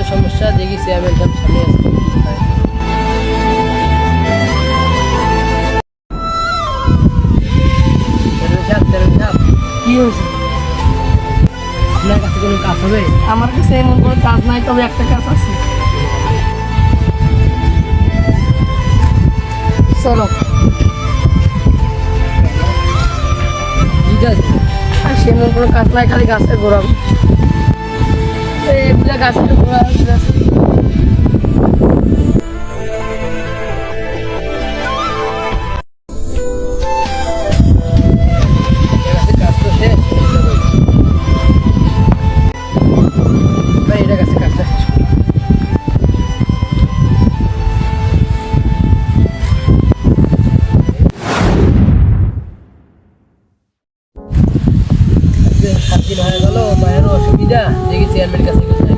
তো সমস্যা, দেখি চেয়ারম্যান সাহেব সামনে আছে কি হয়েছে? আপনার কাছে কোনো কাজ হবে? আমার কাছে এমন কোনো কাজ নাই, তবে একটা কাজ আছে। চলো। ঠিক আছে। আর সেমন কোনো কাজ নাই, খালি গাছে ঘোরাবো। এগুলা গাছে ঘোরাবো। কাজ তো শেষ, এটা কাছে কাজটা শেষ করি। সাত দিন হয়ে গেল, মায়েরও অসুবিধা, দেখি চেয়ারম্যান কাছে কোথায়।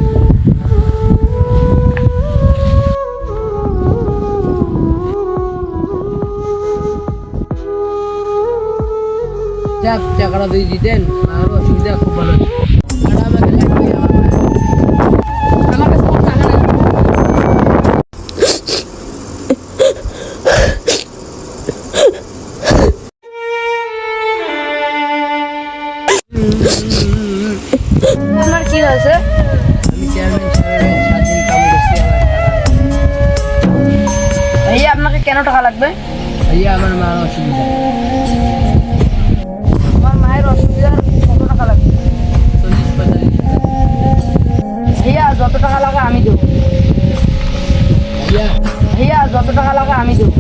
যাক, টাকাটা যদি দিতেন, মায়েরও অসুবিধা খুব ভালো। টাকা আমাকে লাগবে, আমার কাছে কোনো টাকা নাই। আপনার কি হয়েছে? আমি চেয়ারম্যান সাহেবের 7 দিন কাম করছি, আমার টাকা নেই। ভাইয়া আপনাকে কেন টাকা লাগবে? ভাইয়া আমার মার অসুবিধা, আমার মায়ের অসুবিধা, কত টাকা লাগবে? 40-45 টাকা। ভাইয়া যত টাকা লাগে আমি দেবো। ভাইয়া ভাইয়া যত টাকা লাগে আমি দেবো।